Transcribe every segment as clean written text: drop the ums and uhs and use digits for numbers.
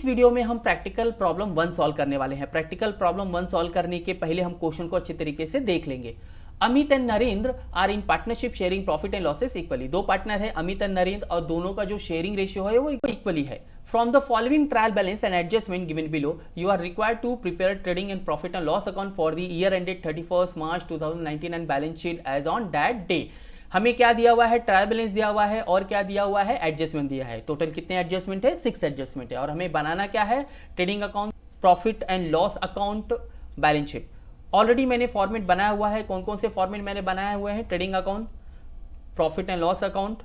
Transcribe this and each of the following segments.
Video में हम practical problem 1 solve करने वाले हैं। प्रैक्टिकल प्रॉब्लम 1 सॉल्व करने के पहले हम क्वेश्चन को अच्छे तरीके से देख लेंगे। Amit and Narendra are in partnership sharing profit and losses equally. दो पार्टनर है अमित एंड नरेंद्र और दोनों का जो शेयरिंग रेशियो है वो इक्वली है। From the following trial balance and adjustment given below you are required to prepare trading and profit and loss account for the year ended 31 March 2019 and balance sheet as on that day. हमें क्या दिया हुआ है, trial balance दिया हुआ है और क्या दिया हुआ है, एडजस्टमेंट दिया है। टोटल कितने एडजस्टमेंट है, 6 एडजस्टमेंट है और हमें बनाना क्या है, trading account, profit and loss account, balance sheet. Already मैंने फॉर्मेट बनाया हुआ है। कौन कौन से फॉर्मेट मैंने बनाए हुए हैं, trading account, profit and loss account,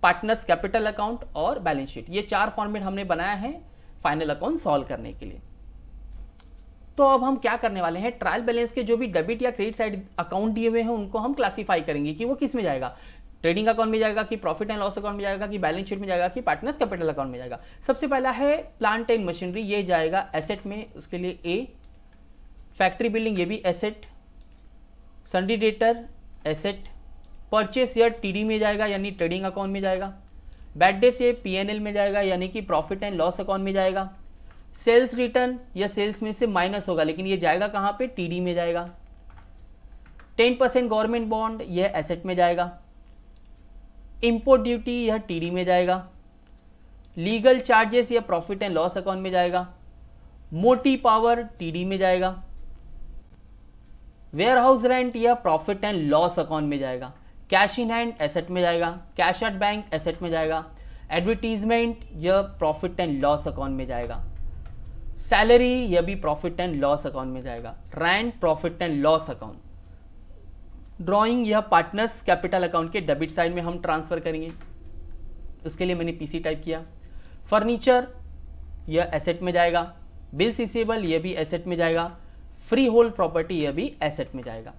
partners capital account और बैलेंस शीट। ये 4 फॉर्मेट हमने बनाया है फाइनल अकाउंट सॉल्व करने के लिए। तो अब हम क्या करने वाले हैं, ट्रायल बैलेंस के जो भी डेबिट या क्रेडिट साइड अकाउंट दिए हुए हैं उनको हम क्लासीफाई करेंगे कि वो किस में जाएगा, ट्रेडिंग अकाउंट में जाएगा कि प्रॉफिट एंड लॉस अकाउंट में जाएगा कि बैलेंस शीट में जाएगा कि पार्टनर्स कैपिटल अकाउंट में जाएगा। सबसे पहला है प्लांट एंड मशीनरी, ये जाएगा एसेट में, उसके लिए ए। फैक्ट्री बिल्डिंग ये भी एसेट, सन्डी डेटर एसेट, परचेस या टीडी में जाएगा यानी ट्रेडिंग अकाउंट में जाएगा। बैड डेट्स ये पीएनएल में जाएगा यानी कि प्रॉफिट एंड लॉस अकाउंट में जाएगा। सेल्स रिटर्न या सेल्स में से माइनस होगा लेकिन ये जाएगा कहां पे, टीडी में जाएगा। 10% गवर्नमेंट बॉन्ड यह एसेट में जाएगा। इंपोर्ट ड्यूटी यह टीडी में जाएगा। लीगल चार्जेस या प्रॉफिट एंड लॉस अकाउंट में जाएगा। मोटी पावर टीडी में जाएगा। वेयर हाउस रेंट यह प्रॉफिट एंड लॉस अकाउंट में जाएगा। कैश इन हैंड एसेट में जाएगा। कैश एट बैंक एसेट में जाएगा। एडवर्टीजमेंट यह प्रॉफिट एंड लॉस अकाउंट में जाएगा। सैलरी यह भी प्रॉफिट एंड लॉस अकाउंट में जाएगा। Rent profit and loss account. Drawing यह पार्टनर्स कैपिटल अकाउंट के डेबिट साइड में हम ट्रांसफर करेंगे, उसके लिए मैंने पीसी टाइप किया। फर्नीचर यह एसेट में जाएगा। बिल्स रिसीवेबल यह भी एसेट में जाएगा। फ्री होल्ड प्रॉपर्टी यह भी एसेट में जाएगा।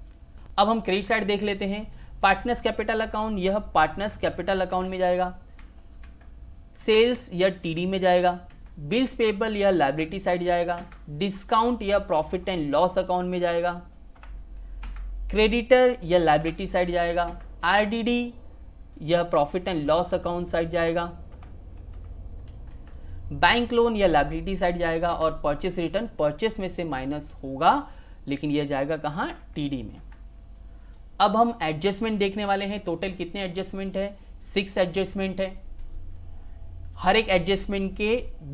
अब हम क्रेडिट साइड देख लेते हैं। पार्टनर्स कैपिटल अकाउंट यह पार्टनर्स कैपिटल अकाउंट में जाएगा। सेल्स यह टीडी में जाएगा। बिल्स पेबल या लायबिलिटी साइड जाएगा। डिस्काउंट या प्रॉफिट एंड लॉस अकाउंट में जाएगा। क्रेडिटर या लायबिलिटी साइड जाएगा। आरडीडी या profit and loss account side जाएगा। बैंक लोन या लायबिलिटी साइड जाएगा और परचेस रिटर्न परचेस में से माइनस होगा लेकिन यह जाएगा कहां, टीडी में। अब हम एडजस्टमेंट देखने वाले हैं। टोटल कितने एडजस्टमेंट है, 6 एडजस्टमेंट है। हर एक एडजस्टमेंट के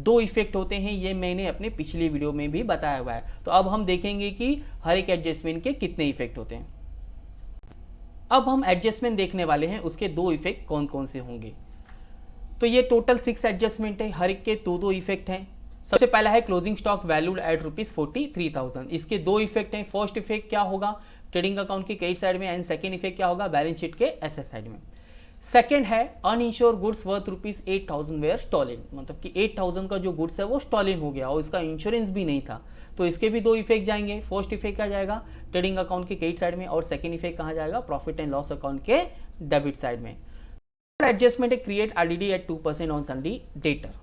2 इफेक्ट होते हैं, ये मैंने अपने पिछले वीडियो में भी बताया हुआ है। तो अब हम देखेंगे कि हर एक एडजस्टमेंट के कितने इफेक्ट होते हैं। अब हम एडजस्टमेंट देखने वाले हैं, उसके 2 इफेक्ट कौन कौन से होंगे। तो ये टोटल 6 एडजस्टमेंट है, हर एक के 2 इफेक्ट हैं। सबसे पहला है क्लोजिंग स्टॉक वैल्यूड एट ₹43,000। इसके 2 इफेक्ट हैं। फर्स्ट इफेक्ट क्या होगा, ट्रेडिंग अकाउंट के क्रेडिट साइड में, एंड सेकेंड इफेक्ट क्या होगा, बैलेंस शीट के एसेट साइड में। सेकेंड है uninsured goods worth ₹8,000 were stolen, मतलब कि 8,000 का जो गुड्स है वो स्टॉलन हो गया और इसका इंश्योरेंस भी नहीं था, तो इसके भी 2 इफेक्ट जाएंगे। फर्स्ट इफेक्ट क्या जाएगा, ट्रेडिंग अकाउंट के क्रेडिट साइड में, और सेकेंड इफेक्ट कहाँ जाएगा, प्रॉफिट एंड लॉस अकाउंट के डेबिट साइड में। एडजस्टमेंट है create RDD at 2% on sundry debtor.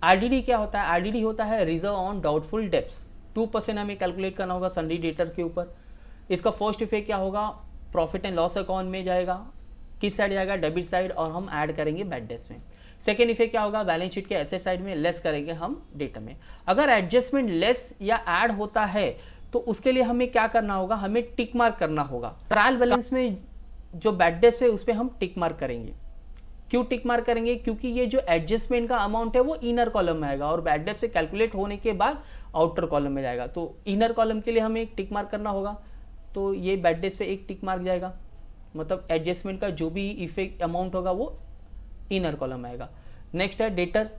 RDD क्या होता है, आरडीडी होता है रिजर्व ऑन डाउटफुल डेब्ट्स। 2% हमें कैलकुलेट करना होगा सन्डी डेटर के ऊपर। इसका फर्स्ट इफेक्ट क्या होगा, प्रॉफिट एंड लॉस अकाउंट में जाएगा, किस साइड जाएगा, डेबिट साइड, और हम ऐड करेंगे बैड डेट्स में। सेकेंड इफेक्ट क्या होगा, बैलेंस शीट के एसेट साइड में, लेस करेंगे हम डेटा में। अगर एडजस्टमेंट लेस या ऐड होता है तो उसके लिए हमें क्या करना होगा, हमें टिक मार्क करना होगा। ट्रायल बैलेंस में जो बैड डेट्स है उस पर हम टिक मार्क करेंगे। क्यों टिक मार्क करेंगे, क्योंकि ये जो एडजस्टमेंट का अमाउंट है वो इनर कॉलम में आएगा और बैड डेट से कैलकुलेट होने के बाद आउटर कॉलम में जाएगा। तो इनर कॉलम के लिए हमें एक टिक मार्क करना होगा, तो ये बैड डेट्स पे एक टिक मार्क जाएगा, मतलब एडजस्टमेंट का जो भी इफेक्ट अमाउंट होगा वो इनर कॉलम आएगा। नेक्स्ट है डेटर,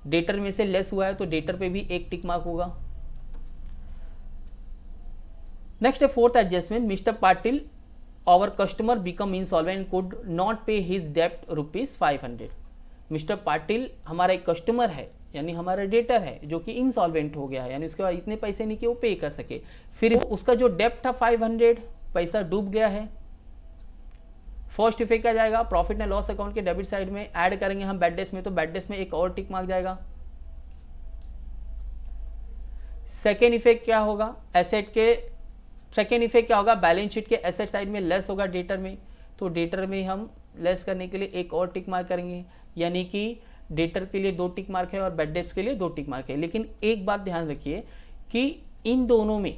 डेटर में से लेस हुआ है तो डेटर पे भी एक टिक मार्क होगा। नेक्स्ट है fourth adjustment, Mr Patil our customer become insolvent could not pay his डेब्ट ₹500। मिस्टर पाटिल हमारा एक कस्टमर है यानी हमारा डेटर है जो कि इंसॉल्वेंट हो गया है, यानी उसके बाद इतने पैसे नहीं कि वो पे कर सके, फिर उसका जो डेब्ट था 500 पैसा डूब गया है। फर्स्ट इफेक्ट क्या जाएगा, प्रॉफिट एंड लॉस अकाउंट के डेबिट साइड में ऐड करेंगे हम बैड डेट्स में, तो बैड डेट्स में एक और टिक मार्क जाएगा। सेकेंड इफेक्ट क्या होगा, एसेट के सेकेंड इफेक्ट क्या होगा, बैलेंस शीट के एसेट साइड में लेस होगा डेटर में, तो डेटर में हम लेस करने के लिए एक और टिक मार्क करेंगे, यानी कि डेटर के लिए 2 टिक मार्क है और बैड डेब्ट्स के लिए 2 टिक मार्क है। लेकिन एक बात ध्यान रखिए कि इन दोनों में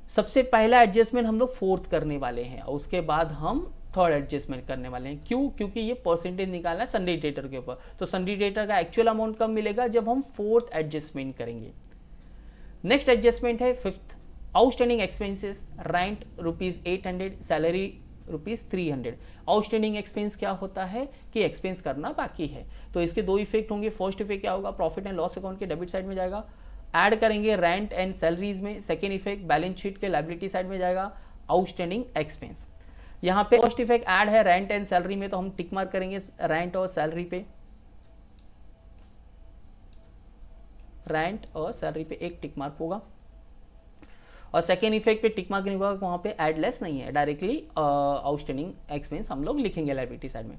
सबसे पहला एडजस्टमेंट हम लोग फोर्थ करने वाले हैं और उसके बाद हम थर्ड एडजस्टमेंट करने वाले हैं। क्यों? क्योंकि ये परसेंटेज निकालना है सन्डे डेटर के ऊपर, तो सन्डे डेटर का एक्चुअल अमाउंट कब मिलेगा? जब हम फोर्थ एडजस्टमेंट करेंगे। नेक्स्ट एडजस्टमेंट है fifth, outstanding expenses, rent ₹800, salary ₹300। Outstanding expense क्या होता है कि एक्सपेंस करना बाकी है, तो इसके 2 इफेक्ट होंगे। फर्स्ट इफेक्ट क्या होगा? प्रॉफिट एंड लॉस अकाउंट के डेबिट साइड में जाएगा, ऐड करेंगे रेंट एंड सैलरीज में। सेकेंड इफेक्ट बैलेंस शीट के लायबिलिटी साइड में जाएगा आउटस्टैंडिंग एक्सपेंस। यहाँ पे फर्स्ट इफेक्ट ऐड है रेंट एंड सैलरी में, तो हम टिक मार्क करेंगे रेंट और सैलरी पे, रेंट और सैलरी पे एक टिक मार्क होगा। और सेकेंड इफेक्ट पे टिक मार्क नहीं होगा, वहाँ पे ऐड लेस नहीं है, डायरेक्टली आउटस्टैंडिंग एक्सपेंस हम लोग लिखेंगे लायबिलिटी साइड में।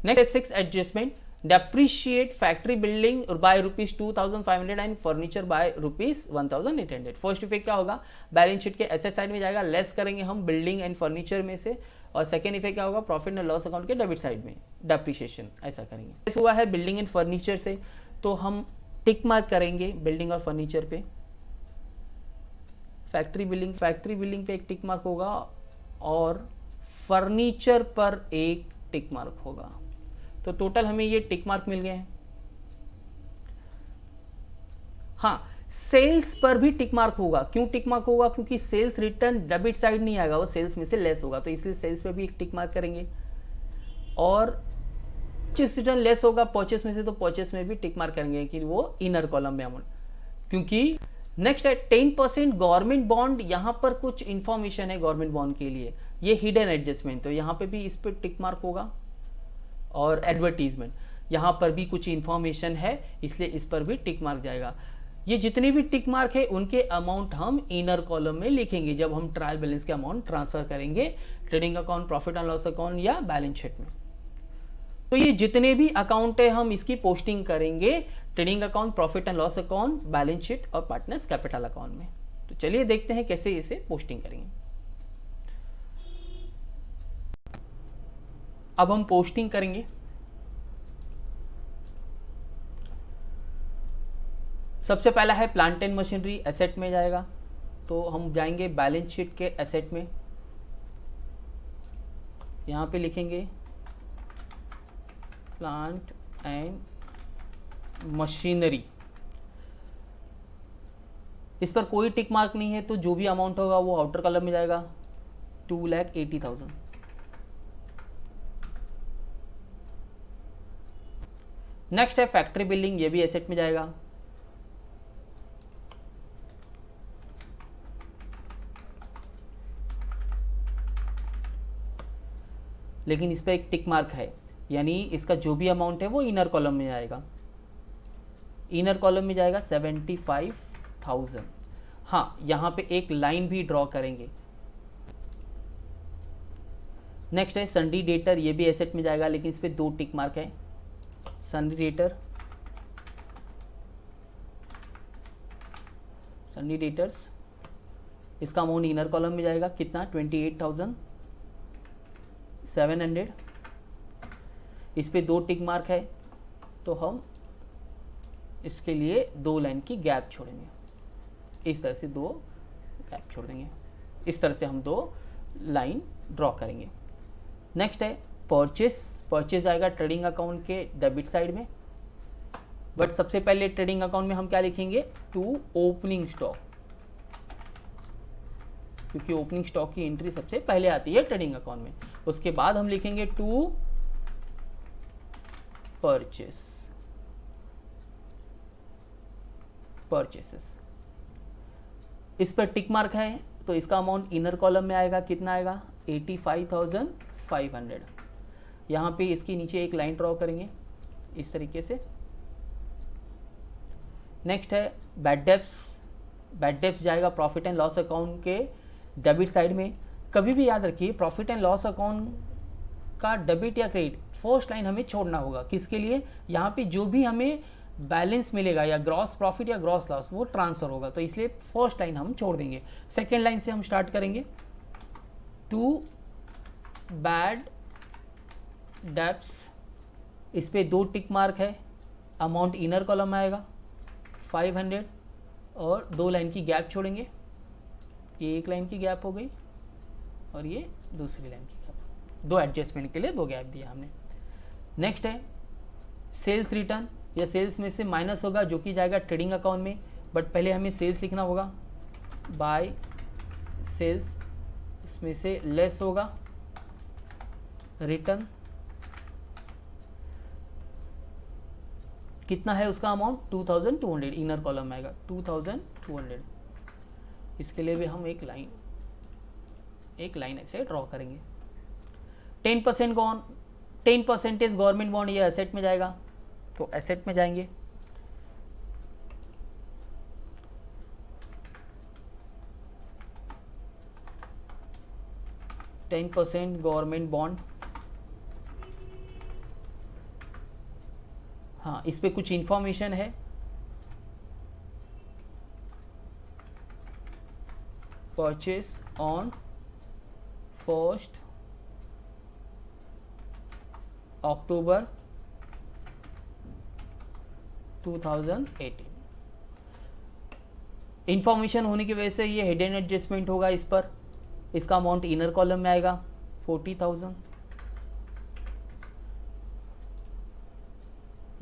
Next 6 adjustment, depreciate factory building bye ₹2,500 and furniture bye ₹1,800। First effect क्या होगा? बैलेंस शीट के एसेट साइड में जाएगा, लेस करेंगे हम बिल्डिंग एंड फर्नीचर में से। और सेकेंड इफेक्ट क्या होगा? प्रॉफिट एंड लॉस अकाउंट के डेबिट साइड में डेप्रिशिएशन, ऐसा करेंगे। ऐसा हुआ है बिल्डिंग एंड फर्नीचर से, तो हम टिक मार्क करेंगे बिल्डिंग और फर्नीचर पे। फैक्ट्री बिल्डिंग पे एक टिक मार्क होगा और फर्नीचर पर एक टिक मार्क होगा। तो टोटल हमें ये टिक मार्क मिल गए हैं। हाँ, सेल्स पर भी टिक मार्क होगा। क्यों टिक मार्क होगा? क्योंकि सेल्स रिटर्न डेबिट साइड नहीं आएगा, वो सेल्स में से लेस होगा, तो इसलिए सेल्स पे भी एक टिक मार्क करेंगे। और परचेस रिटर्न लेस होगा परचेस में से, तो परचेस में भी टिक मार्क करेंगे कि वो इनर कॉलम में अमाउंट। क्योंकि नेक्स्ट है 10% गवर्नमेंट बॉन्ड, यहां पर कुछ इंफॉर्मेशन है गवर्नमेंट बॉन्ड के लिए, ये हिडन एडजस्टमेंट, तो यहां पे भी इस पर टिक मार्क होगा। और एडवर्टीजमेंट, यहाँ पर भी कुछ इंफॉर्मेशन है, इसलिए इस पर भी टिक मार्क जाएगा। ये जितने भी टिक मार्क है उनके अमाउंट हम इनर कॉलम में लिखेंगे जब हम ट्रायल बैलेंस के अमाउंट ट्रांसफर करेंगे trading account, profit and loss account या बैलेंस शीट में। तो ये जितने भी अकाउंट है हम इसकी पोस्टिंग करेंगे trading account, profit and loss account, balance sheet और पार्टनर्स कैपिटल अकाउंट में। तो चलिए देखते हैं कैसे इसे पोस्टिंग करेंगे। अब हम पोस्टिंग करेंगे। सबसे पहला है प्लांट एंड मशीनरी, एसेट में जाएगा, तो हम जाएंगे बैलेंस शीट के एसेट में, यहां पे लिखेंगे प्लांट एंड मशीनरी। इस पर कोई टिक मार्क नहीं है, तो जो भी अमाउंट होगा वो आउटर कॉलम में जाएगा, 2,80,000। नेक्स्ट है फैक्ट्री बिल्डिंग, ये भी एसेट में जाएगा, लेकिन इस पर एक टिक मार्क है, यानी इसका जो भी अमाउंट है वो इनर कॉलम में जाएगा। इनर कॉलम में जाएगा 75,000। हाँ, यहाँ पे एक लाइन भी ड्रॉ करेंगे। नेक्स्ट है सन्डी डेटर, ये भी एसेट में जाएगा, लेकिन इस पर 2 टिक मार्क है। सन्डी डेटर्स, इसका अमाउंट इनर कॉलम में जाएगा, कितना? 28,700। इस पे 2 टिक मार्क है, तो हम इसके लिए 2 लाइन की गैप छोड़ेंगे, इस तरह से 2 गैप छोड़ देंगे, इस तरह से हम 2 लाइन ड्रॉ करेंगे। नेक्स्ट है परचेस आएगा ट्रेडिंग अकाउंट के डेबिट साइड में, बट सबसे पहले ट्रेडिंग अकाउंट में हम क्या लिखेंगे? टू ओपनिंग स्टॉक, क्योंकि ओपनिंग स्टॉक की एंट्री सबसे पहले आती है ट्रेडिंग अकाउंट में। उसके बाद हम लिखेंगे टू परचेसेस। इस पर टिक मार्क है, तो इसका अमाउंट इनर कॉलम में आएगा, कितना आएगा? 85,500। यहाँ पे इसके नीचे एक लाइन ड्रॉ करेंगे इस तरीके से। नेक्स्ट है बैड डेब्ट्स जाएगा प्रॉफिट एंड लॉस अकाउंट के डेबिट साइड में। कभी भी याद रखिए प्रॉफिट एंड लॉस अकाउंट का डेबिट या क्रेडिट फर्स्ट लाइन हमें छोड़ना होगा। किसके लिए? यहाँ पे जो भी हमें बैलेंस मिलेगा या ग्रॉस प्रॉफिट या ग्रॉस लॉस वो ट्रांसफर होगा, तो इसलिए फर्स्ट लाइन हम छोड़ देंगे। सेकेंड लाइन से हम स्टार्ट करेंगे, टू बैड डेब्ट्स इस पे 2 टिक मार्क है, अमाउंट इनर कॉलम में आएगा 500 और 2 लाइन की गैप छोड़ेंगे, ये 1 लाइन की गैप हो गई और ये दूसरी लाइन की गैप, 2 एडजस्टमेंट के लिए 2 गैप दिया हमने। नेक्स्ट है सेल्स रिटर्न, या सेल्स में से माइनस होगा जो कि जाएगा ट्रेडिंग अकाउंट में, बट पहले हमें सेल्स लिखना होगा, बाय सेल्स, इसमें से लेस होगा रिटर्न, कितना है उसका अमाउंट 2200, इनर कॉलम में आएगा 2200। इसके लिए भी हम एक लाइन ऐसे ड्रॉ करेंगे। 10% 10% गवर्नमेंट बॉन्ड, ये एसेट में जाएगा तो एसेट में जाएंगे। %10 गवर्नमेंट बॉन्ड, हाँ इस पे कुछ इंफॉर्मेशन है, परचेस ऑन 1 अक्टूबर 2018। इंफॉर्मेशन होने की वजह से ये हिडन एडजस्टमेंट होगा इस पर, इसका अमाउंट इनर कॉलम में आएगा 40,000।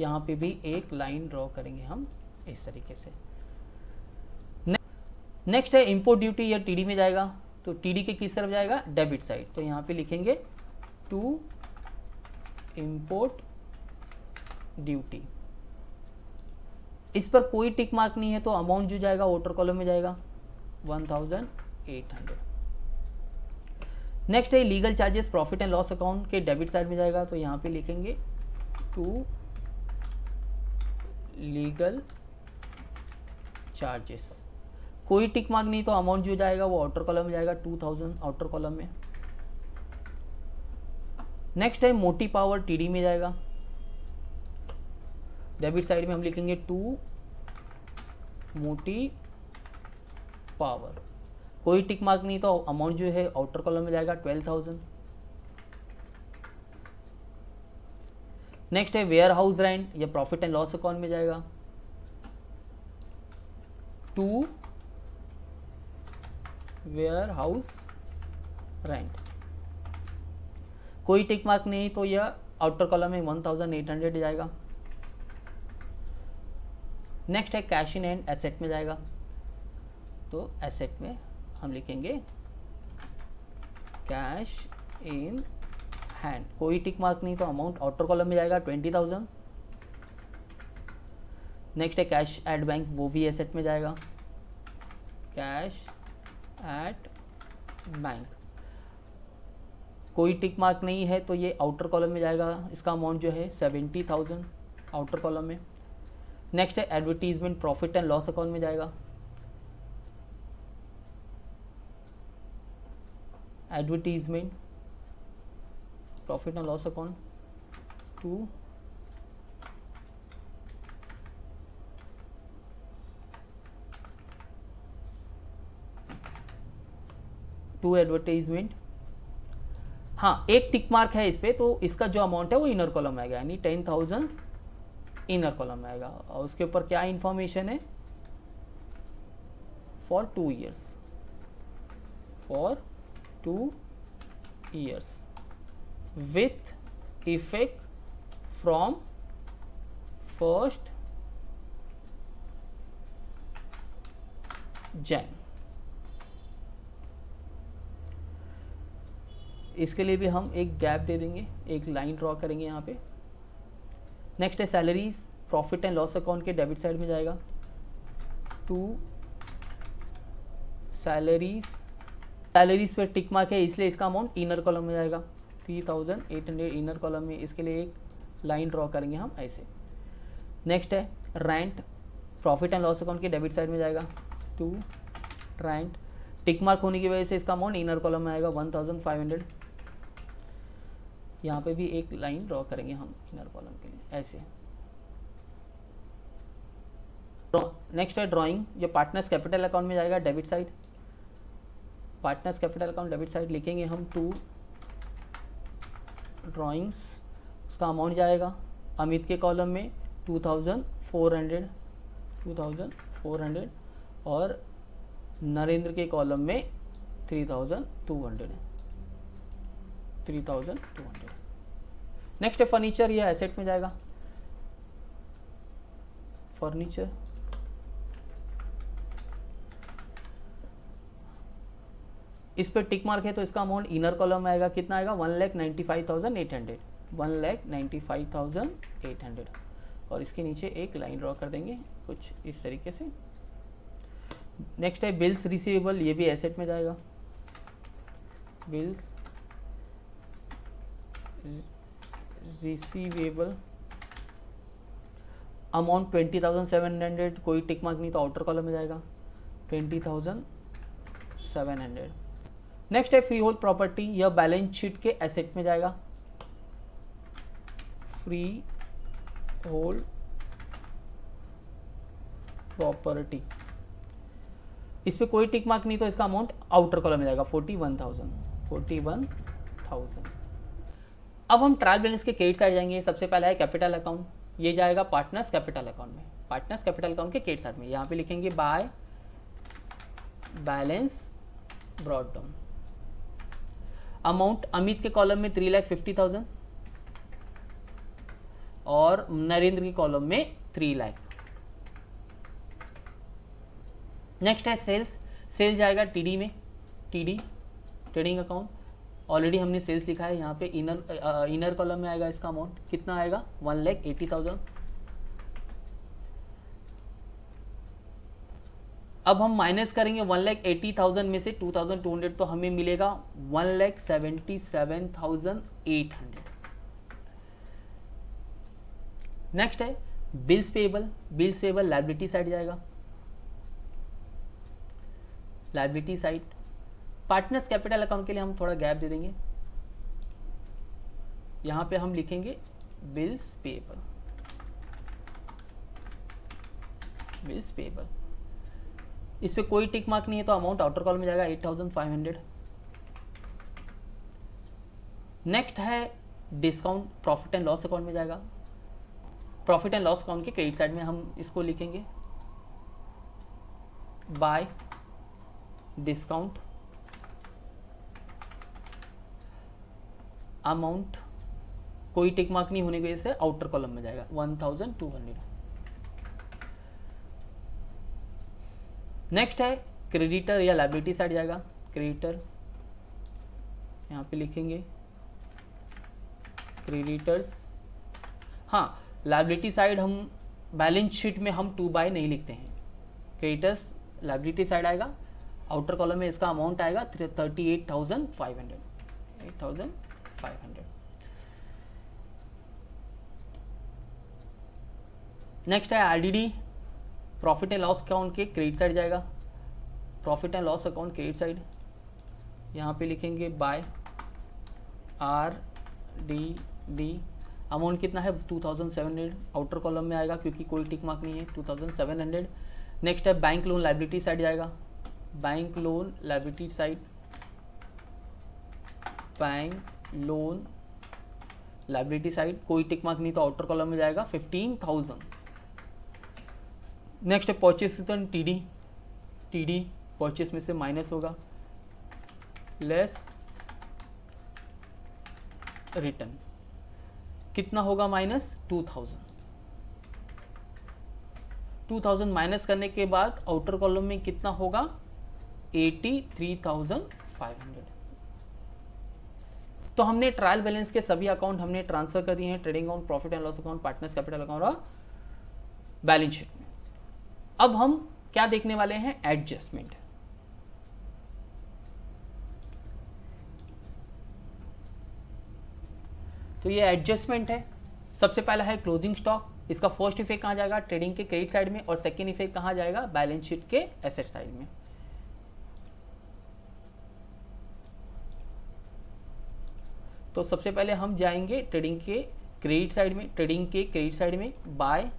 यहाँ पे भी एक लाइन ड्रॉ करेंगे हम इस तरीके से। नेक्स्ट है इंपोर्ट ड्यूटी, या टीडी में जाएगा, तो टीडी के किस तरफ जाएगा, डेबिट साइड, तो यहाँ पे लिखेंगे टू इंपोर्ट ड्यूटी। इस पर कोई टिक मार्क नहीं है तो अमाउंट जो जाएगा आउटर कॉलम में जाएगा 1800। नेक्स्ट है legal charges, profit and loss account के डेबिट साइड में जाएगा, तो यहाँ पे लिखेंगे टू लीगल चार्जेस, कोई टिक मार्क नहीं तो अमाउंट जो जाएगा वो आउटर कॉलम में जाएगा 2000 आउटर कॉलम में। नेक्स्ट है मोटी पावर, टीडी में जाएगा, डेबिट साइड में हम लिखेंगे टू मोटी पावर, कोई टिक मार्क नहीं तो अमाउंट जो है आउटर कॉलम में जाएगा 12,000। नेक्स्ट है वेयर हाउस रेंट, या प्रॉफिट एंड लॉस अकाउंट में जाएगा टू वेयर हाउस रेंट, कोई टिक मार्क नहीं तो यह आउटर कॉलम में 1800 जाएगा। नेक्स्ट है कैश इन हैंड, एसेट में जाएगा, तो एसेट में हम लिखेंगे कैश इन हैंड, कोई टिक मार्क नहीं तो अमाउंट आउटर कॉलम में जाएगा 20,000। नेक्स्ट है कैश एट बैंक, वो भी एसेट में जाएगा, कैश एट बैंक, कोई टिक मार्क नहीं है तो ये आउटर कॉलम में जाएगा, इसका अमाउंट जो है 70,000 आउटर कॉलम में। नेक्स्ट है advertisement, profit and loss account में जाएगा, advertisement profit and loss account to advertisement, हाँ एक टिक मार्क है इस पे तो इसका जो अमाउंट है वो इनर कॉलम में आएगा, यानी 10,000 इनर कॉलम में आएगा। और उसके ऊपर क्या इंफॉर्मेशन है, for 2 years, for 2 years with effect from 1st Jan। इसके लिए भी हम एक गैप दे देंगे, एक लाइन ड्रॉ करेंगे यहाँ पे। नेक्स्ट है salaries, profit and loss account के डेबिट साइड में जाएगा टू सैलरीज पर टिक मार्क है इसलिए इसका अमाउंट इनर कॉलम में जाएगा 3,800 इनर कॉलम में, इसके लिए एक लाइन ड्रॉ करेंगे हम ऐसे। नेक्स्ट है rent, profit and loss account के डेबिट साइड में जाएगा टू रेंट, टिक मार्क होने की वजह से इसका अमाउंट इनर कॉलम में आएगा 1,500। यहाँ पे भी एक लाइन ड्रॉ करेंगे हम इनर कॉलम के लिए ऐसे। नेक्स्ट है ड्राइंग, जो पार्टनर्स कैपिटल अकाउंट में जाएगा debit side, partners capital account debit side लिखेंगे हम टू ड्राइंग्स, उसका अमाउंट जाएगा अमित के कॉलम में 2400 और नरेंद्र के कॉलम में 3200। नेक्स्ट है फर्नीचर, या एसेट में जाएगा। फर्नीचर इस पे टिक मार्क है तो इसका अमाउंट इनर कॉलम में आएगा, कितना आएगा 1,95,800, 1,95,800। और इसके नीचे एक लाइन ड्रॉ कर देंगे कुछ इस तरीके से। नेक्स्ट है बिल्स रिसीवेबल, ये भी एसेट में जाएगा। बिल्स रिसीवेबल अमाउंट 20,700, कोई टिक मार्क नहीं तो आउटर कॉलम में जाएगा 20,700। नेक्स्ट है फ्री होल्ड प्रॉपर्टी, यह बैलेंस शीट के एसेट में जाएगा। फ्री होल्ड प्रॉपर्टी, इस पे कोई टिक मार्क नहीं तो इसका अमाउंट आउटर कॉलम में जाएगा 41,000। अब हम ट्रायल बैलेंस के क्रेडिट साइड जाएंगे। सबसे पहला है कैपिटल अकाउंट, ये जाएगा पार्टनर्स कैपिटल अकाउंट में। पार्टनर्स कैपिटल अकाउंट के क्रेडिट साइड में यहाँ पे लिखेंगे by balance brought down. Amount Amit के कॉलम में 3,50,000 और नरेंद्र के कॉलम में 3 लाख। नेक्स्ट है सेल्स, सेल जाएगा टीडी में। टीडी ट्रेडिंग अकाउंट, ऑलरेडी हमने सेल्स लिखा है, यहाँ पे इनर कॉलम में आएगा। इसका अमाउंट कितना आएगा 1,80,000। अब हम माइनस करेंगे 1,80,000 में से 2,200 तो हमें मिलेगा 1,77,800। नेक्स्ट है bills payable, bills payable liability side जाएगा। Liability side partners capital account के लिए हम थोड़ा गैप दे देंगे, यहां पे हम लिखेंगे बिल्स पेएबल। बिल्स पेएबल इस पे कोई टिक मार्क नहीं है तो अमाउंट आउटर कॉलम में जाएगा 8,500। नेक्स्ट है discount, profit and loss account में जाएगा। प्रॉफिट एंड लॉस अकाउंट के क्रेडिट साइड में हम इसको लिखेंगे बाय डिस्काउंट अमाउंट, कोई टिक मार्क नहीं होने की वजह से आउटर कॉलम में जाएगा 1,200। नेक्स्ट है क्रेडिटर या लायबिलिटी साइड जाएगा। क्रेडिटर यहाँ पे लिखेंगे क्रेडिटर्स। हाँ, लायबिलिटी साइड हम बैलेंस शीट में हम 2 बाय नहीं लिखते हैं। क्रेडिटर्स लायबिलिटी साइड आएगा, आउटर कॉलम में इसका अमाउंट आएगा 38,500। 8,500। नेक्स्ट है RDD, profit and loss account के क्रेडिट साइड जाएगा। Profit and loss account credit side यहाँ पे लिखेंगे बाय आरडीडी। अमाउंट कितना है 2,700, आउटर कॉलम में आएगा क्योंकि कोई टिक मार्क नहीं है 2,700। नेक्स्ट है बैंक लोन लायबिलिटी साइड जाएगा। Bank loan liability side, bank loan liability side कोई टिक मार्क नहीं तो आउटर कॉलम में जाएगा 15,000। नेक्स्ट है purchase return TD. TD purchase में से माइनस होगा, लेस रिटर्न कितना होगा माइनस 2,000। 2,000 माइनस करने के बाद आउटर कॉलम में कितना होगा 83,500। तो हमने ट्रायल बैलेंस के सभी अकाउंट हमने ट्रांसफर कर दिए हैं, trading account, profit and loss account, partners capital account और बैलेंस शीट में। अब हम क्या देखने वाले हैं एडजस्टमेंट। तो ये एडजस्टमेंट है। सबसे पहला है क्लोजिंग स्टॉक, इसका फर्स्ट इफेक्ट कहाँ जाएगा ट्रेडिंग के क्रेडिट साइड में और सेकेंड इफेक्ट कहाँ जाएगा बैलेंस शीट के एसेट साइड में। तो सबसे पहले हम जाएंगे ट्रेडिंग के क्रेडिट साइड में। ट्रेडिंग के क्रेडिट साइड में बाय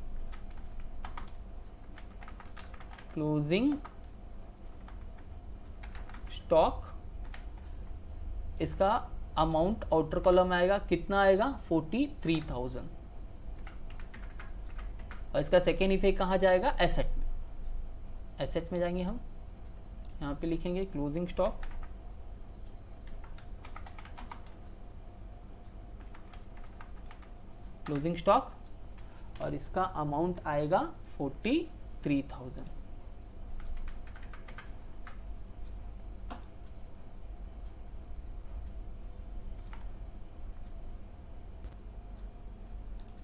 क्लोजिंग स्टॉक, इसका अमाउंट आउटर कॉलम में आएगा, कितना आएगा 43,000। और इसका सेकेंड इफेक्ट कहाँ जाएगा, एसेट में। एसेट में जाएंगे हम, यहाँ पे लिखेंगे क्लोजिंग स्टॉक, क्लोजिंग स्टॉक, और इसका अमाउंट आएगा 43,000।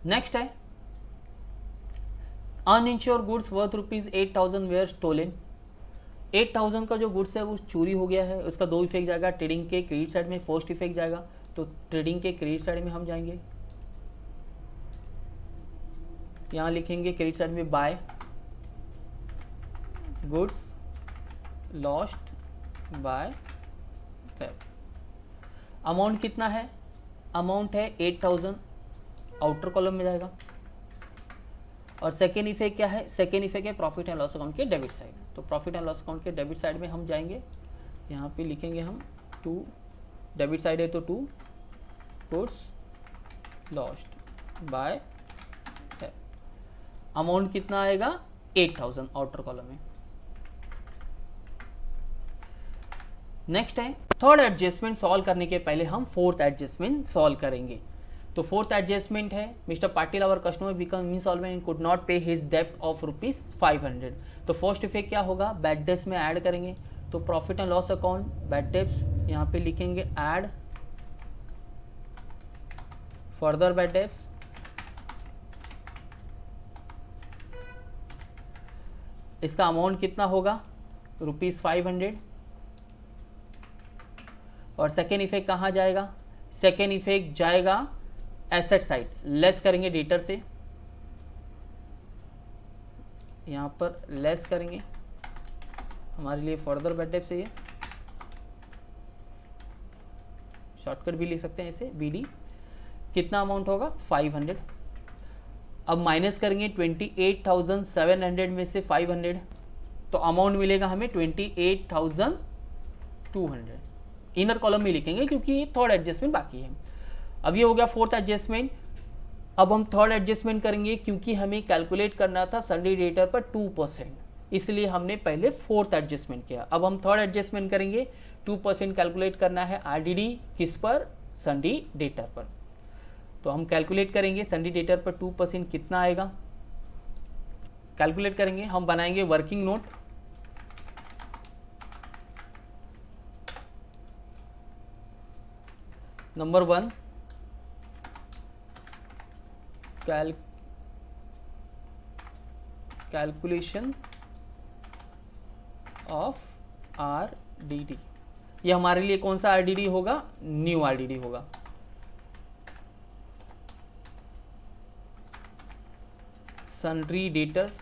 नेक्स्ट है अनइंश्योर गुड्स वर्थ ₹8,000 वेयर स्टोलन। 8,000 का जो गुड्स है वो चोरी हो गया है, उसका दो इफेक्ट जाएगा ट्रेडिंग के क्रेडिट साइड में, फर्स्ट इफेक्ट जाएगा तो ट्रेडिंग के क्रेडिट साइड में हम जाएंगे, यहाँ लिखेंगे क्रेडिट साइड में by goods lost by theft. Amount कितना है, अमाउंट है 8,000, आउटर कॉलम में जाएगा। और सेकेंड इफेक्ट क्या है, सेकेंड इफेक्ट है प्रॉफिट एंड लॉस अकाउंट के डेबिट साइड। तो प्रॉफिट एंड लॉस अकाउंट के डेबिट साइड में हम जाएंगे, यहाँ पे लिखेंगे हम 2, डेबिट साइड है तो 2 goods lost by theft. Amount कितना आएगा 8,000 आउटर कॉलम में। नेक्स्ट है थर्ड एडजस्टमेंट सॉल्व करने के पहले हम फोर्थ एडजस्टमेंट सॉल्व करेंगे। तो फोर्थ एडजस्टमेंट है Mr Patil our customer become insolvent and could not pay his डेब्ट ऑफ ₹500। तो फर्स्ट इफेक्ट क्या होगा, बैड डेब्ट्स में ऐड करेंगे, तो profit and loss account bad debts, यहाँ पे लिखेंगे ऐड फर्दर बैड डेब्ट्स। इसका अमाउंट कितना होगा ₹500। और सेकेंड इफेक्ट कहाँ जाएगा, सेकेंड इफेक्ट जाएगा एसेट साइड, लेस करेंगे डेटर से, यहाँ पर लेस करेंगे, हमारे लिए फर्दर बैड डेब्ट चाहिए, शॉर्टकट भी लिख सकते हैं ऐसे BD। कितना अमाउंट होगा 500। अब माइनस करेंगे 28,700 में से 500, तो अमाउंट मिलेगा हमें 28,200। इनर कॉलम में लिखेंगे क्योंकि थर्ड एडजस्टमेंट बाकी है। अब ये हो गया फोर्थ एडजस्टमेंट। अब हम थर्ड एडजस्टमेंट करेंगे क्योंकि हमें कैलकुलेट करना था सन्डे डेटर पर 2%, इसलिए हमने पहले फोर्थ एडजस्टमेंट किया। अब हम थर्ड एडजस्टमेंट करेंगे, 2% कैलकुलेट करना है RDD किस पर, सन्डे डेटर पर। तो हम कैलकुलेट करेंगे सन्डे डेटर पर 2% कितना आएगा, कैलकुलेट करेंगे। हम बनाएंगे working note, number 1 calculation of RDD। ये हमारे लिए कौन सा RDD होगा, न्यू RDD होगा। सन्ड्री डेटर्स,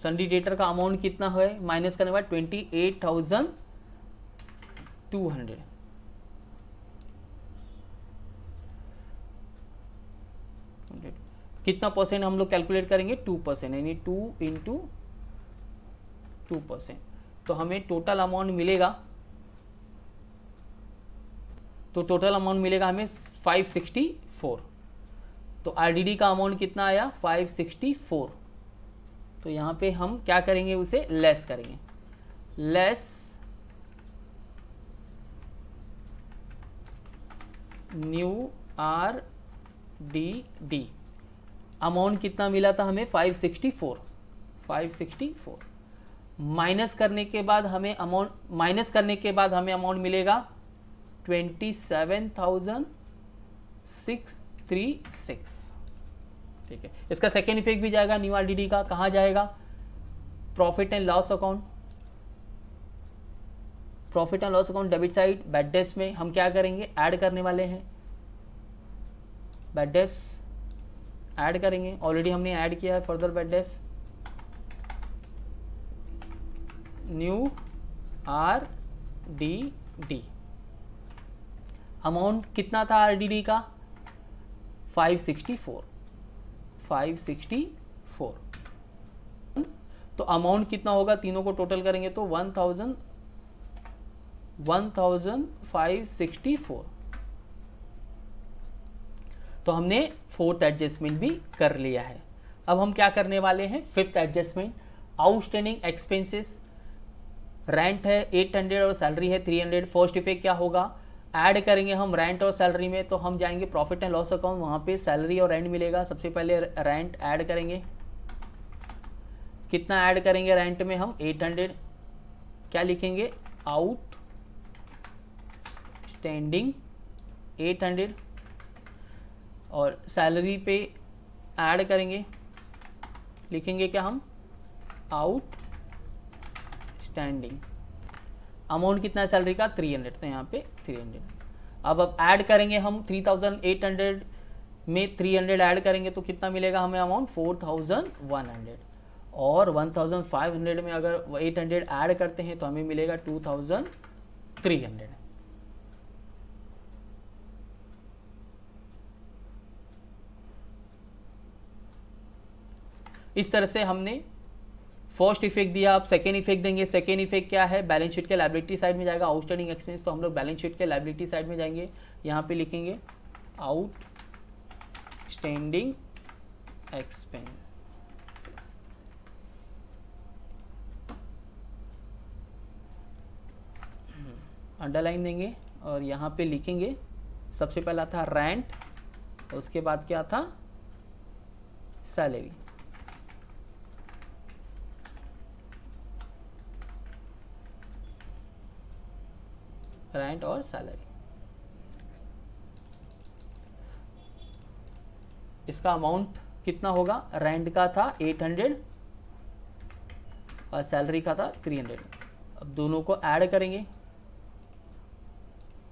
सन्ड्री डेटर का अमाउंट कितना है, माइनस करने के बाद 28,200। कितना परसेंट हम लोग कैलकुलेट करेंगे, 2%, यानी 2 × 2%। तो हमें टोटल अमाउंट मिलेगा, तो टोटल अमाउंट मिलेगा हमें 564। तो RDD का अमाउंट कितना आया 564। तो यहाँ पे हम क्या करेंगे, उसे लेस करेंगे, लेस न्यू RDD। अमाउंट कितना मिला था हमें 564। माइनस करने के बाद हमें अमाउंट मिलेगा 27,636। ठीक है, इसका सेकेंड इफेक्ट भी जाएगा न्यू RDD का, कहाँ जाएगा, profit and loss account. Profit and loss account debit side, bad debts में हम क्या करेंगे, ऐड करने वाले हैं, बैड डेब्ट्स ऐड करेंगे, ऑलरेडी हमने ऐड किया है further bad debts, new RDD। Amount कितना था RDD का 564। तो अमाउंट कितना होगा, तीनों को टोटल करेंगे तो 1564। तो हमने फोर्थ एडजस्टमेंट भी कर लिया है। अब हम क्या करने वाले हैं, fifth adjustment, outstanding expenses, rent है 800 और सैलरी है 300। फर्स्ट इफेक्ट क्या होगा, ऐड करेंगे हम रेंट और सैलरी में, तो हम जाएंगे प्रॉफिट एंड लॉस अकाउंट, वहाँ पे सैलरी और रेंट मिलेगा। सबसे पहले रेंट ऐड करेंगे, कितना ऐड करेंगे रेंट में हम 800, क्या लिखेंगे आउट स्टैंडिंग 800, और सैलरी पे ऐड करेंगे, लिखेंगे क्या हम आउट स्टैंडिंग, अमाउंट कितना है सैलरी का 300, तो यहाँ पे 300। अब ऐड करेंगे हम 3800 में 300 ऐड करेंगे तो कितना मिलेगा हमें अमाउंट 4100, और 1500 में अगर 800 ऐड करते हैं तो हमें मिलेगा 2300। इस तरह से हमने फर्स्ट इफेक्ट दिया। अब सेकेंड इफेक्ट देंगे। सेकेंड इफेक्ट क्या है, बैलेंस शीट के लायबिलिटी साइड में जाएगा आउटस्टैंडिंग एक्सपेंस, तो हम लोग बैलेंस शीट के लायबिलिटी साइड में जाएंगे, यहाँ पे लिखेंगे आउटस्टैंडिंग एक्सपेंसेस, अंडरलाइन देंगे और यहाँ पे लिखेंगे सबसे पहला था रेंट, उसके बाद क्या था सैलरी, रेंट और सैलरी। इसका अमाउंट कितना होगा, रेंट का था 800 और सैलरी का था 300। अब दोनों को ऐड करेंगे,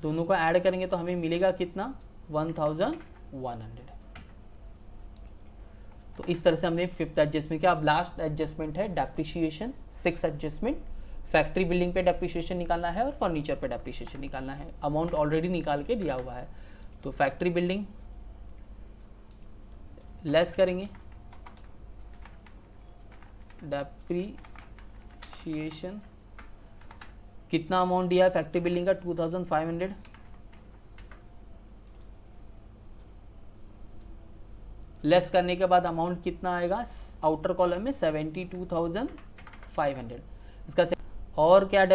दोनों को ऐड करेंगे तो हमें मिलेगा कितना 1100। तो इस तरह से हमने फिफ्थ एडजस्टमेंट किया। अब लास्ट एडजस्टमेंट है depreciation, six adjustment. Factory building पे डेप्रिसिएशन निकालना है और फर्नीचर पे डेप्रिसिएशन निकालना है। अमाउंट ऑलरेडी निकाल के दिया हुआ है, तो फैक्ट्री बिल्डिंग लेस करेंगे डेप्रिसिएशन, कितना अमाउंट दिया है फैक्ट्री बिल्डिंग का 2500, लेस करने के बाद अमाउंट कितना आएगा आउटर कॉलम में 72,500। इसका और क्या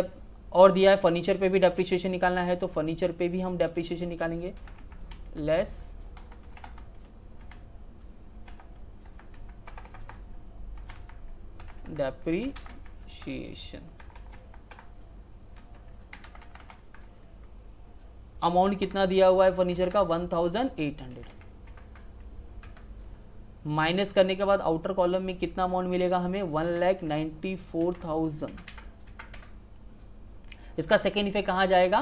और दिया है, फर्नीचर पे भी डेप्रिसिएशन निकालना है, तो फर्नीचर पे भी हम डेप्रिसिएशन निकालेंगे, लेस डेप्रिसिएशन। अमाउंट कितना दिया हुआ है फर्नीचर का 1800, माइनस करने के बाद आउटर कॉलम में कितना अमाउंट मिलेगा हमें 1,94,000। इसका सेकेंड इफेक्ट कहाँ जाएगा,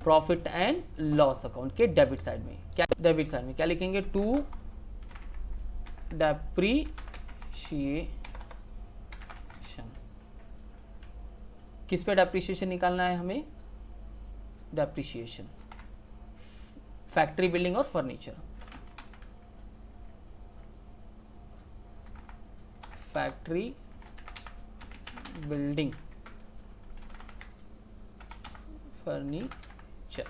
प्रॉफिट एंड लॉस अकाउंट के डेबिट साइड में। क्या डेबिट साइड में क्या लिखेंगे, टू डेप्रिसिएशन। किस पे डेप्रिसिएशन निकालना है हमें, डेप्रिसिएशन फैक्ट्री बिल्डिंग और furniture, factory building furniture.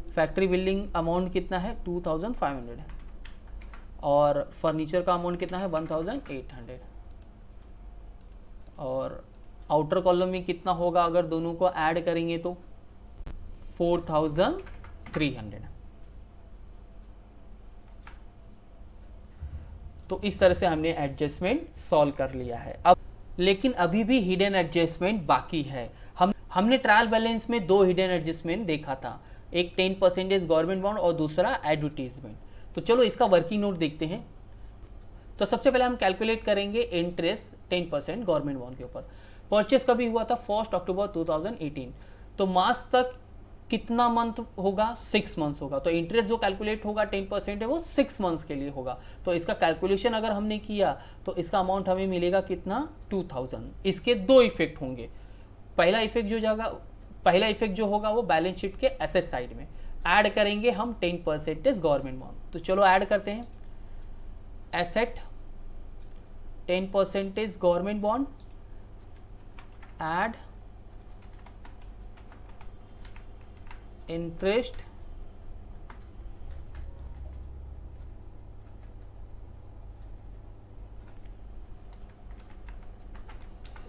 Factory building amount कितना है 2500 और फर्नीचर का अमाउंट कितना है 1800, और आउटर कॉलम में कितना होगा अगर दोनों को ऐड करेंगे तो 4300। तो इस तरह से हमने एडजस्टमेंट सॉल्व कर लिया है। अब लेकिन अभी भी हिडन एडजस्टमेंट बाकी है। हमने ट्रायल बैलेंस में दो हिडन एडजस्टमेंट देखा था, एक 10% गवर्नमेंट बॉन्ड और दूसरा एडवर्टीजमेंट। तो चलो इसका वर्किंग नोट देखते हैं। तो सबसे पहले हम कैलकुलेट करेंगे इंटरेस्ट 10% गवर्नमेंट बॉन्ड के ऊपर। परचेस कभी हुआ था 1 अक्टूबर 2018, तो मार्च तक कितना मंथ होगा 6 मंथ्स होगा, तो इंटरेस्ट जो कैलकुलेट होगा 10% है वो 6 मंथ्स के लिए होगा। तो इसका कैलकुलेशन अगर हमने किया तो इसका अमाउंट हमें मिलेगा कितना 2000। इसके दो इफेक्ट होंगे। पहला इफेक्ट जो होगा वो बैलेंस शीट के एसेट साइड में ऐड करेंगे हम 10% गवर्नमेंट बॉन्ड। तो चलो ऐड करते हैं, asset 10% government bond, add interest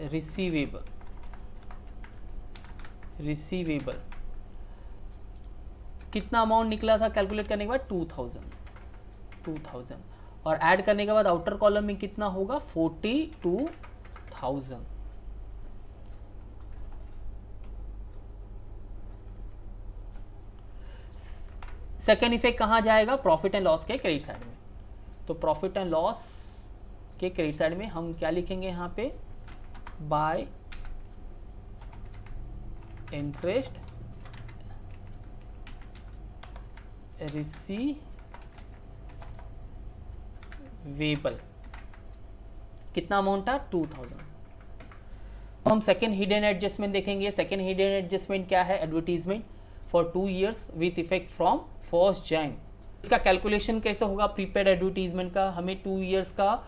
receivable कितना अमाउंट निकला था कैलकुलेट करने के बाद 2000 और ऐड करने के बाद आउटर कॉलम में कितना होगा 42,000। सेकेंड इफेक्ट कहां जाएगा, प्रॉफिट एंड लॉस के क्रेडिट साइड में। तो प्रॉफिट एंड लॉस के क्रेडिट साइड में हम क्या लिखेंगे यहां पे, बाय इंटरेस्ट रिसीवेबल कितना अमाउंट था 2000। हम सेकेंड हिडन एडजस्टमेंट देखेंगे। सेकेंड हिडन एडजस्टमेंट क्या है, advertisement for 2 years with effect from 1 Jan। इसका कैलकुलेशन कैसे होगा, प्रीपेड एडवर्टीजमेंट का हमें 2 years का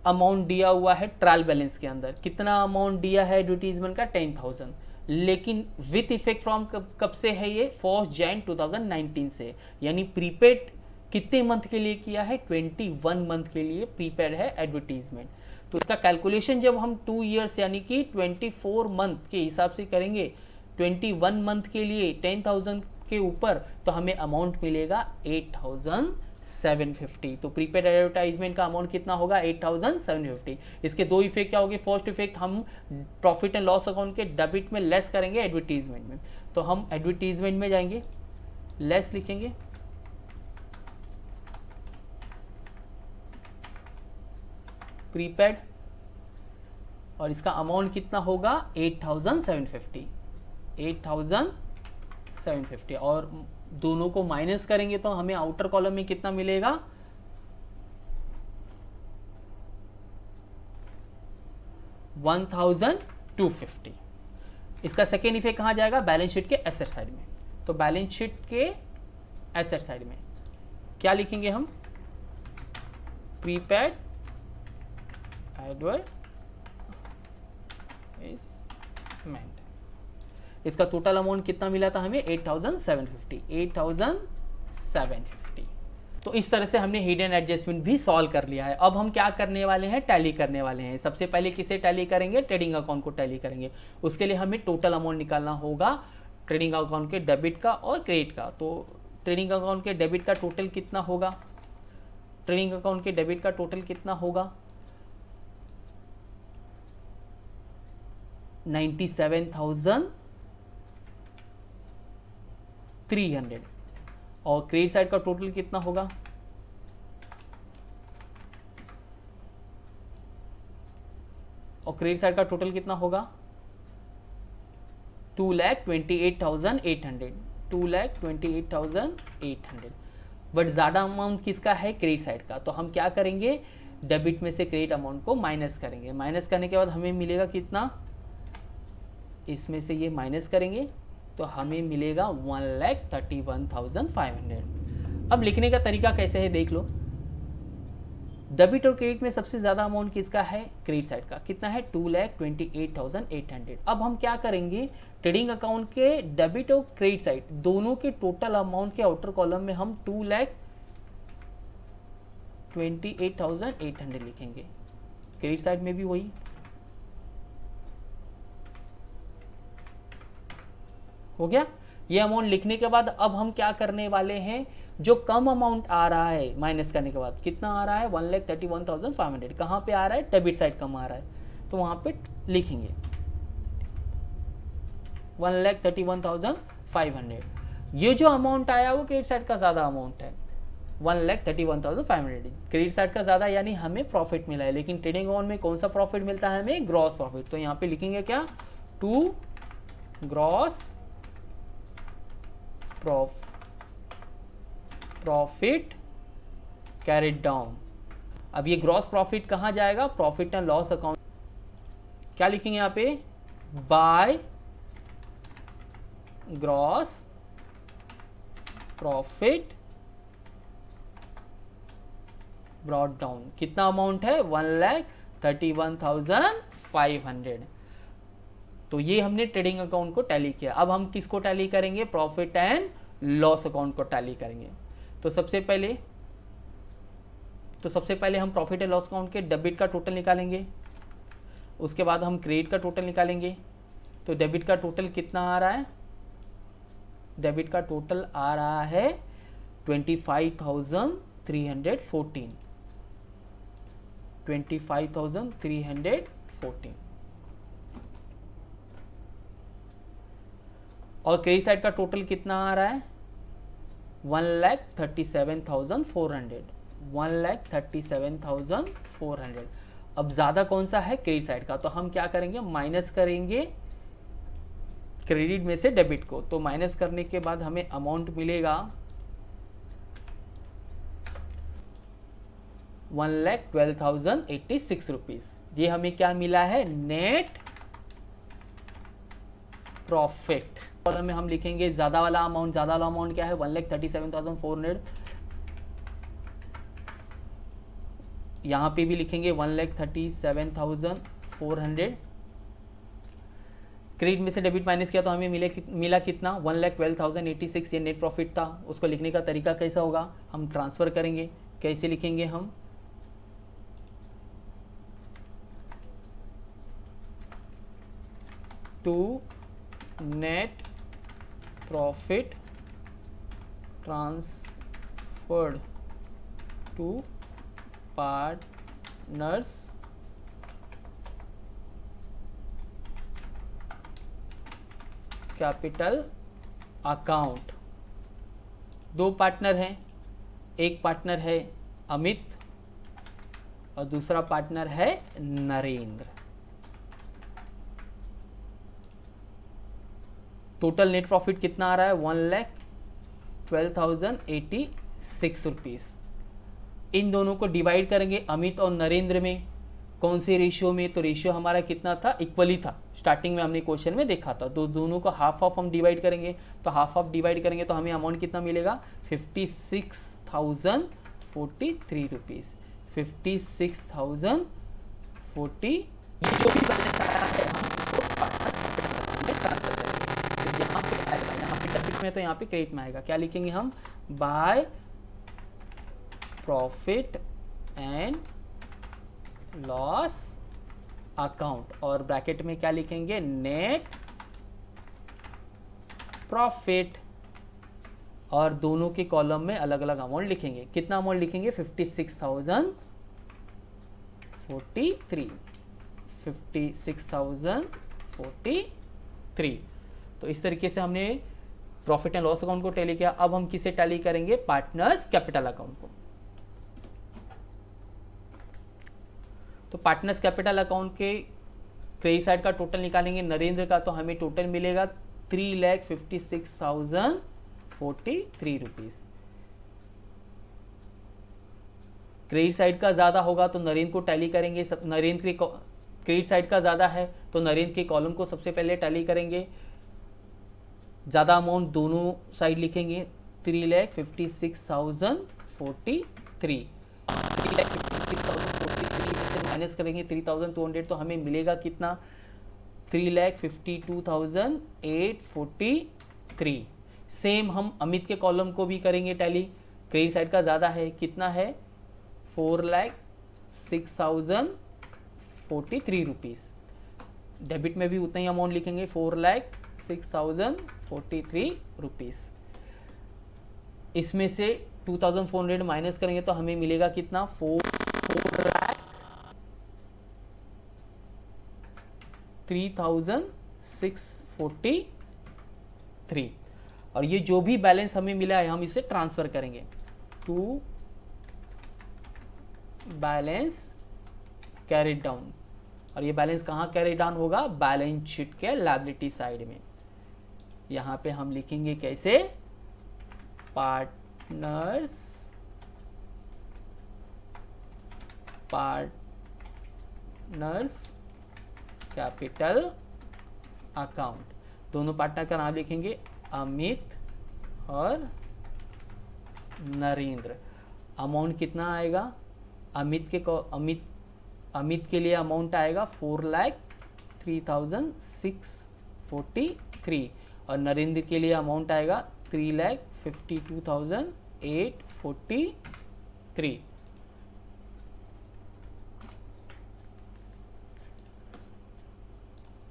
अमाउंट दिया हुआ है ट्रायल बैलेंस के अंदर। कितना अमाउंट दिया है एडवर्टीजमेंट का 10,000, लेकिन विथ इफेक्ट फ्रॉम कब से है ये 1 Jan 2019 से, यानी प्रीपेड कितने मंथ के लिए किया है 21 मंथ के लिए प्रीपेड है एडवर्टीजमेंट। तो इसका कैलकुलेशन जब हम 2 years यानी कि 24 मंथ के हिसाब से करेंगे, 21 मंथ के लिए 10,000 के ऊपर, तो हमें अमाउंट मिलेगा 8,750। तो प्रीपेड एडवर्टाइजमेंट का अमाउंट कितना होगा 8,750। इसके दो इफेक्ट क्या होंगे, फर्स्ट इफेक्ट हम प्रॉफिट एंड लॉस अकाउंट के डेबिट में लेस करेंगे एडवर्टीजमेंट में। तो हम एडवर्टीजमेंट में जाएंगे, लेस लिखेंगे, प्रीपेड, और इसका अमाउंट कितना होगा 8,750 और दोनों को माइनस करेंगे तो हमें आउटर कॉलम में कितना मिलेगा 1,250। इसका सेकेंड इफेक्ट कहां जाएगा, बैलेंस शीट के एसेट साइड में। तो बैलेंस शीट के एसेट साइड में क्या लिखेंगे हम, प्रीपेड एडवर्टाइजमेंट। इसका टोटल अमाउंट कितना मिला था हमें 8,750। तो इस तरह से हमने हिडन एडजस्टमेंट भी सॉल्व कर लिया है। अब हम क्या करने वाले हैं, टैली करने वाले हैं। सबसे पहले किसे टैली करेंगे, ट्रेडिंग अकाउंट को टैली करेंगे। उसके लिए हमें टोटल अमाउंट निकालना होगा ट्रेडिंग अकाउंट के डेबिट का और क्रेडिट का। तो ट्रेडिंग अकाउंट के डेबिट का टोटल कितना होगा, ट्रेडिंग अकाउंट के डेबिट का टोटल कितना होगा 97,300 और क्रेडिट साइड का टोटल कितना होगा, और क्रेडिट साइड का टोटल कितना होगा 2,28,800 2,28,800। बट ज़्यादा अमाउंट किसका है, क्रेडिट साइड का। तो हम क्या करेंगे, डेबिट में से क्रेडिट अमाउंट को माइनस करेंगे। माइनस करने के बाद हमें मिलेगा कितना, इसमें से ये माइनस करेंगे तो हमें मिलेगा 1,31,500। अब लिखने का तरीका कैसे है देख लो। डेबिट और क्रेडिट में सबसे ज़्यादा अमाउंट किसका है, क्रेडिट साइड का। कितना है 2,28,800। अब हम क्या करेंगे, ट्रेडिंग अकाउंट के डेबिट और क्रेडिट साइड दोनों के टोटल अमाउंट के आउटर कॉलम में हम 2,28,800 लिखेंगे। क्रेडिट साइड में भी वही, हो गया। ये अमाउंट लिखने के बाद अब हम क्या करने वाले हैं, जो कम अमाउंट आ रहा है माइनस करने के बाद कितना आ रहा है 1,31,500, कहाँ पे आ रहा है, डेबिट साइड कम आ रहा है, तो वहाँ पे लिखेंगे 1,31,500। ये जो अमाउंट आया वो क्रेडिट साइड का ज़्यादा अमाउंट है 1,31,500। क्रेडिट साइड का ज़्यादा यानी हमें प्रॉफिट मिला है, लेकिन ट्रेडिंग अकाउंट में कौन सा प्रॉफिट मिलता है हमें, ग्रॉस प्रॉफिट। तो यहाँ पे लिखेंगे क्या, to gross profit carried down. अब ये ग्रॉस प्रॉफिट कहाँ जाएगा, प्रॉफिट एंड लॉस अकाउंट। क्या लिखेंगे यहाँ पे, by gross profit brought down. कितना अमाउंट है 1,31,500। 31,500। तो ये हमने ट्रेडिंग अकाउंट को टैली किया। अब हम किसको टैली करेंगे? प्रॉफिट एंड लॉस अकाउंट को टैली करेंगे। तो सबसे पहले हम प्रॉफिट एंड लॉस अकाउंट के डेबिट का टोटल निकालेंगे, उसके बाद हम क्रेडिट का टोटल निकालेंगे। तो डेबिट का टोटल कितना आ रहा है? डेबिट का टोटल आ रहा है 25,314। 25,314। और क्रेडिट साइड का टोटल कितना आ रहा है? 1,37,400। 1,37,400। अब ज़्यादा कौन सा है? क्रेडिट साइड का। तो हम क्या करेंगे? माइनस करेंगे क्रेडिट में से डेबिट को। तो माइनस करने के बाद हमें अमाउंट मिलेगा 1,12,086 रुपीज़। ये हमें क्या मिला है? Net profit. कॉलम में हम लिखेंगे ज़्यादा वाला अमाउंट। ज़्यादा वाला अमाउंट क्या है? 1,37,400। यहाँ पे भी लिखेंगे 1,37,400। क्रेडिट में से डेबिट माइनस किया तो हमें मिला कितना? 1,12,086। ये नेट प्रॉफिट था। उसको लिखने का तरीका कैसा होगा? हम ट्रांसफ़र करेंगे। कैसे लिखेंगे हम? To net profit transferred to partners capital account. दो पार्टनर हैं, एक पार्टनर है अमित और दूसरा पार्टनर है नरेंद्र। टोटल नेट प्रॉफिट कितना आ रहा है? 1,12,086 रुपीज़। इन दोनों को डिवाइड करेंगे अमित और नरेंद्र में। कौन से रेशियो में? तो रेशियो हमारा कितना था? इक्वली था। स्टार्टिंग में हमने क्वेश्चन में देखा था। तो दोनों को हाफ ऑफ हम डिवाइड करेंगे। तो हाफ ऑफ डिवाइड करेंगे तो हमें अमाउंट कितना मिलेगा? 56,043 रुपीज़। 56,040। ये जो भी बैलेंस आया है हम उसको पार्टनर्स कैपिटल अकाउंट में ट्रांसफर करेंगे। तो यहाँ पे आएगा, यहाँ पे डेबिट में तो यहाँ पे क्रेडिट में आएगा। क्या लिखेंगे हम? By profit and loss account. और ब्रैकेट में क्या लिखेंगे? Net profit. और दोनों के कॉलम में अलग अलग अमाउंट लिखेंगे। कितना अमाउंट लिखेंगे? 56,043। 56,043। तो इस तरीके से हमने प्रॉफिट एंड लॉस अकाउंट को टैली किया। अब हम किसे टैली करेंगे? पार्टनर्स कैपिटल अकाउंट को। तो पार्टनर्स कैपिटल अकाउंट के क्रेडिट साइड का टोटल निकालेंगे नरेंद्र का। तो हमें टोटल मिलेगा 3,56,043 रुपीज़। क्रेडिट साइड का ज़्यादा होगा तो नरेंद्र को टैली करेंगे। नरेंद्र के क्रेडिट साइड का ज़्यादा है तो नरेंद्र के कॉलम को सबसे पहले टैली करेंगे। ज़्यादा अमाउंट दोनों साइड लिखेंगे। 3,56,043। 3,56,043 से माइनस करेंगे 3,200 तो हमें मिलेगा कितना? 3,52,843। सेम हम अमित के कॉलम को भी करेंगे टैली। क्रेडिट साइड का ज़्यादा है। कितना है? 4,06,043 रुपीज़। डेबिट में भी उतना ही अमाउंट लिखेंगे, 4,06,043 रुपीज़। इसमें से 2,400 माइनस करेंगे तो हमें मिलेगा कितना? 4,03,643। और ये जो भी बैलेंस हमें मिला है हम इसे ट्रांसफर करेंगे टू बैलेंस कैरिड डाउन। और ये बैलेंस कहाँ कैरी डाउन होगा? बैलेंस शीट के लायबिलिटी साइड में। यहाँ पे हम लिखेंगे कैसे? Partners capital account. दोनों पार्टनर का नाम लिखेंगे अमित और नरेंद्र। अमाउंट कितना आएगा? अमित अमित के लिए अमाउंट आएगा 4,03,643 और नरेंद्र के लिए अमाउंट आएगा 3,52,843।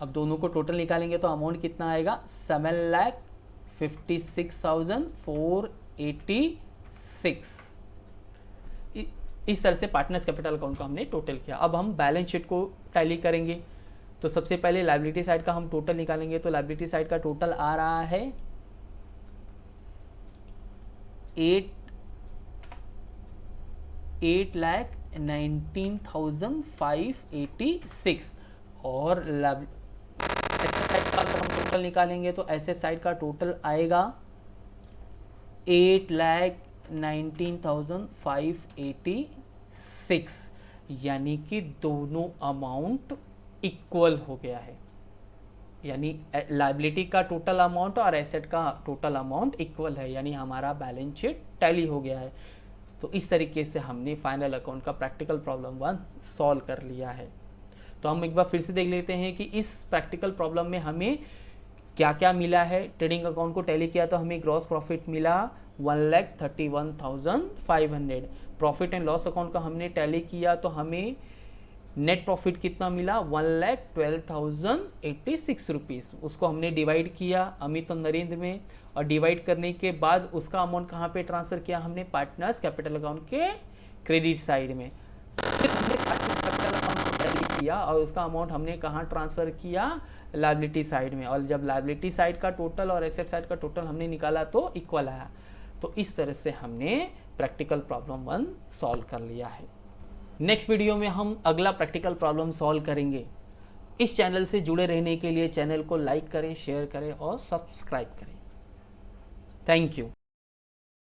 अब दोनों को टोटल निकालेंगे तो अमाउंट कितना आएगा 7,56,486। इस तरह से पार्टनर्स कैपिटल अकाउंट को हमने टोटल किया। अब हम बैलेंस शीट को टैली करेंगे। तो सबसे पहले लायबिलिटी साइड का हम टोटल निकालेंगे। तो लायबिलिटी साइड का टोटल आ रहा है 8,19,586 और एसेट साइड का अगर हम टोटल निकालेंगे तो एसेट साइड का टोटल आएगा 8,19,586, यानी कि दोनों अमाउंट इक्वल हो गया है, यानी लायबिलिटी का टोटल अमाउंट और एसेट का टोटल अमाउंट इक्वल है, यानी हमारा बैलेंस शीट टैली हो गया है। तो इस तरीके से हमने फाइनल अकाउंट का प्रैक्टिकल प्रॉब्लम 1 सॉल्व कर लिया है। तो हम एक बार फिर से देख लेते हैं कि इस प्रैक्टिकल प्रॉब्लम में हमें क्या क्या मिला है। ट्रेडिंग अकाउंट को टैली किया तो हमें ग्रॉस प्रॉफिट मिला 1,31,500। प्रॉफिट एंड लॉस अकाउंट का हमने टैली किया तो हमें नेट प्रॉफिट कितना मिला 1,12,086 रुपीज़। उसको हमने डिवाइड किया अमित और नरेंद्र में, और डिवाइड करने के बाद उसका अमाउंट कहाँ पे ट्रांसफ़र किया हमने पार्टनर्स कैपिटल अकाउंट के क्रेडिट साइड में। फिर हमने पार्टनर्स कैपिटल अकाउंट को टैली किया और उसका अमाउंट हमने कहाँ ट्रांसफ़र किया लायबिलिटी साइड में, और जब लायबिलिटी साइड का टोटल और एसेट साइड का टोटल हमने निकाला तो इक्वल आया। तो इस तरह से हमने प्रैक्टिकल प्रॉब्लम 1 सॉल्व कर लिया है। नेक्स्ट वीडियो में हम अगला प्रैक्टिकल प्रॉब्लम सॉल्व करेंगे। इस चैनल से जुड़े रहने के लिए चैनल को लाइक करें, शेयर करें और सब्सक्राइब करें। Thank you.